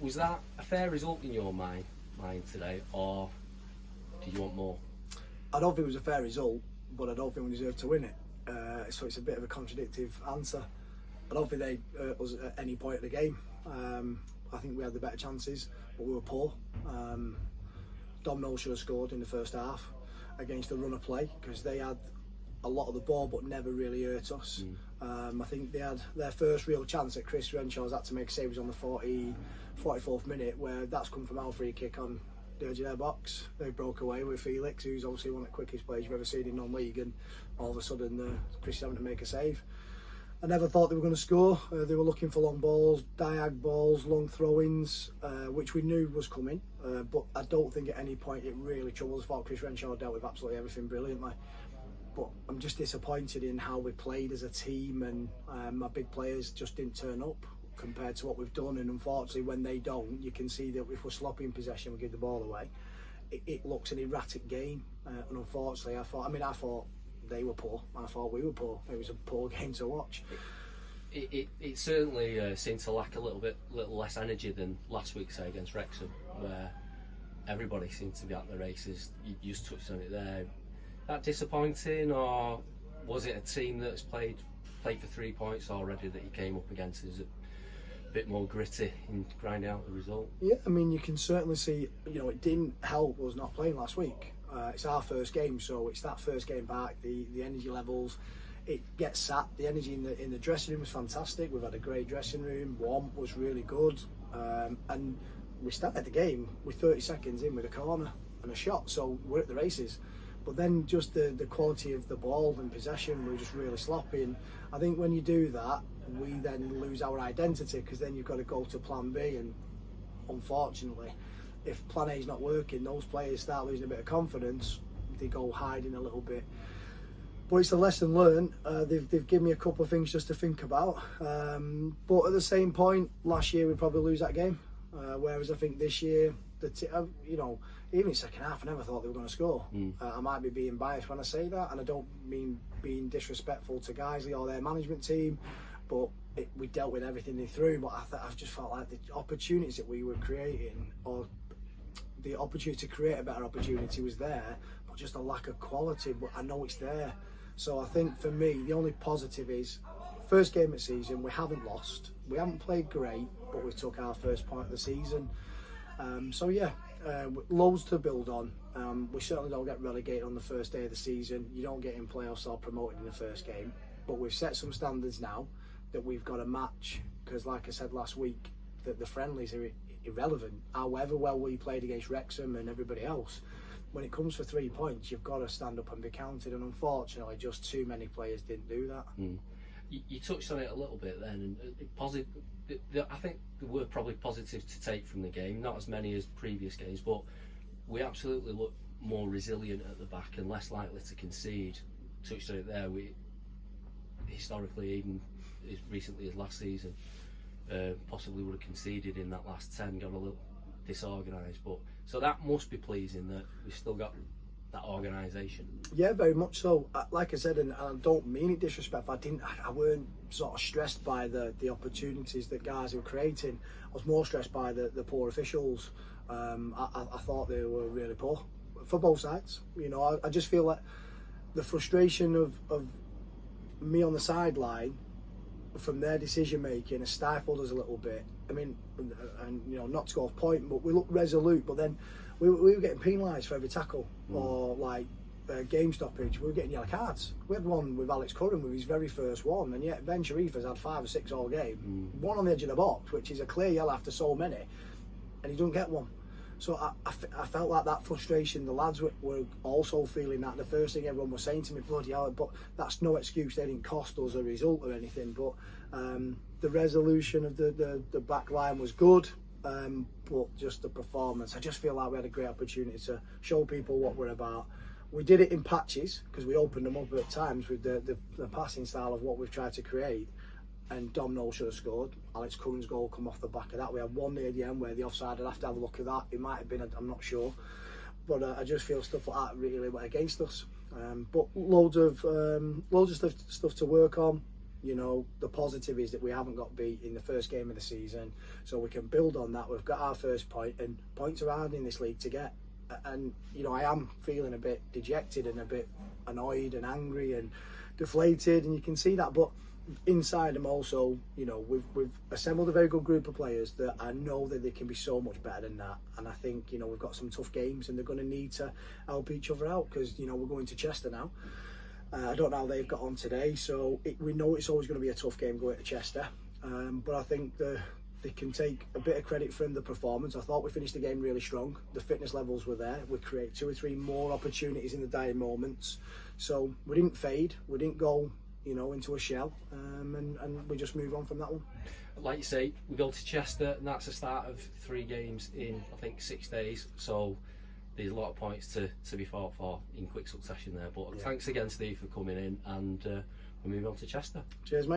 Was that a fair result in your mind today, or do you want more? I don't think it was a fair result, but I don't think we deserved to win it. So it's a bit of a contradictory answer. I don't think they hurt us at any point of the game. I think we had the better chances, but we were poor. Dom Knowles should have scored in the first half against the run of play, because they had a lot of the ball but never really hurt us. I think they had their first real chance at Chris Renshaw's had to make a save was on the 44th minute, where that's come from our free kick on the edge of their box. They broke away with Felix, who's obviously one of the quickest players you've ever seen in non-league, and all of a sudden Chris is having to make a save. I never thought they were going to score. They were looking for long balls, diag balls, long throw-ins, which we knew was coming. But I don't think at any point it really troubled us. I thought Chris Renshaw dealt with absolutely everything brilliantly. But I'm just disappointed in how we played as a team, and my big players just didn't turn up compared to what we've done. And unfortunately, when they don't, you can see that if we're sloppy in possession, we give the ball away. It looks an erratic game, and unfortunately, I thought they were poor. I thought we were poor. It was a poor game to watch. It certainly seemed to lack a little less energy than last week, say, against Wrexham, where everybody seemed to be at the races. You just touched on it there. That disappointing, or was it a team that's played for 3 points already that you came up against? Is it a bit more gritty in grinding out the result? Yeah, I mean, you can certainly see, it didn't help us not playing last week. It's our first game, so it's that first game back. The energy levels, it gets sapped. The energy in the dressing room was fantastic. We've had a great dressing room. Warmth was really good, and we started the game with 30 seconds in with a corner and a shot, so we're at the races. But then just the quality of the ball and possession, we were just really sloppy. And I think when you do that, we then lose our identity, because then you've got to go to plan B. And unfortunately, if plan A is not working, those players start losing a bit of confidence. They go hiding a little bit. But it's a lesson learned. They've given me a couple of things just to think about. But at the same point, last year we'd probably lose that game. Whereas I think this year, even in second half, I never thought they were going to score. I might be being biased when I say that, and I don't mean being disrespectful to Guiseley or their management team, but we dealt with everything they threw. But I just felt like the opportunities that we were creating, or the opportunity to create a better opportunity, was there, but just a lack of quality. But I know it's there. So I think for me, the only positive is, first game of the season, we haven't lost. We haven't played great, but we took our first point of the season. Loads to build on. We certainly don't get relegated on the first day of the season. You don't get in playoffs or promoted in the first game. But we've set some standards now that we've got to match, because like I said last week, that the friendlies are irrelevant. However well we played against Wrexham and everybody else, when it comes for 3 points, you've got to stand up and be counted. And unfortunately, just too many players didn't do that. You touched on it a little bit then, and I think there were probably positives to take from the game, not as many as previous games, but we absolutely looked more resilient at the back and less likely to concede. Touched on it there, we historically, even as recently as last season, possibly would have conceded in that last 10, got a little disorganised, but so that must be pleasing that we've still got that organisation. Yeah, very much so. Like I said, and I don't mean it disrespectful, I weren't sort of stressed by the opportunities that guys were creating. I was more stressed by the poor officials. I thought they were really poor for both sides. I just feel like the frustration of me on the sideline from their decision making has stifled us a little bit. I mean, and not to go off point, but we looked resolute, but then we were getting penalised for every tackle, or like game stoppage. We were getting yellow cards. We had one with Alex Curran with his very first one, and yet Ben Sharif has had 5 or 6 all game. One on the edge of the box, which is a clear yellow after so many, and he doesn't get one. So I felt like that frustration. The lads were also feeling that. The first thing everyone was saying to me, bloody hell, but that's no excuse. They didn't cost us a result or anything. But the resolution of the back line was good. But just the performance, I just feel like we had a great opportunity to show people what we're about. We did it in patches, because we opened them up at times with the passing style of what we've tried to create. And Dom Knowles should have scored. Alex Curran's goal come off the back of that. We had one near the end where the offside, I'd have to have a look at that. It might have been, I'm not sure. But I just feel stuff like that really went against us. But loads of stuff to work on. You know, the positive is that we haven't got beat in the first game of the season, so we can build on that. We've got our first point, and points are hard in this league to get. And you know, I am feeling a bit dejected and a bit annoyed and angry and deflated, and you can see that. But inside them also, you know, we've assembled a very good group of players that I know that they can be so much better than that. And I think, you know, we've got some tough games, and they're going to need to help each other out, because, you know, we're going to Chester now. I don't know how they've got on today, so we know it's always going to be a tough game going to Chester. But I think they can take a bit of credit from the performance. I thought we finished the game really strong. The fitness levels were there. We created 2 or 3 more opportunities in the dying moments. So we didn't fade. We didn't go, you know, into a shell. And we just move on from that one. Like you say, we go to Chester, and that's the start of 3 games in, I think, 6 days. So there's a lot of points to be fought for in quick succession there. But thanks again, Steve, for coming in, and we move on to Chester. Cheers, mate.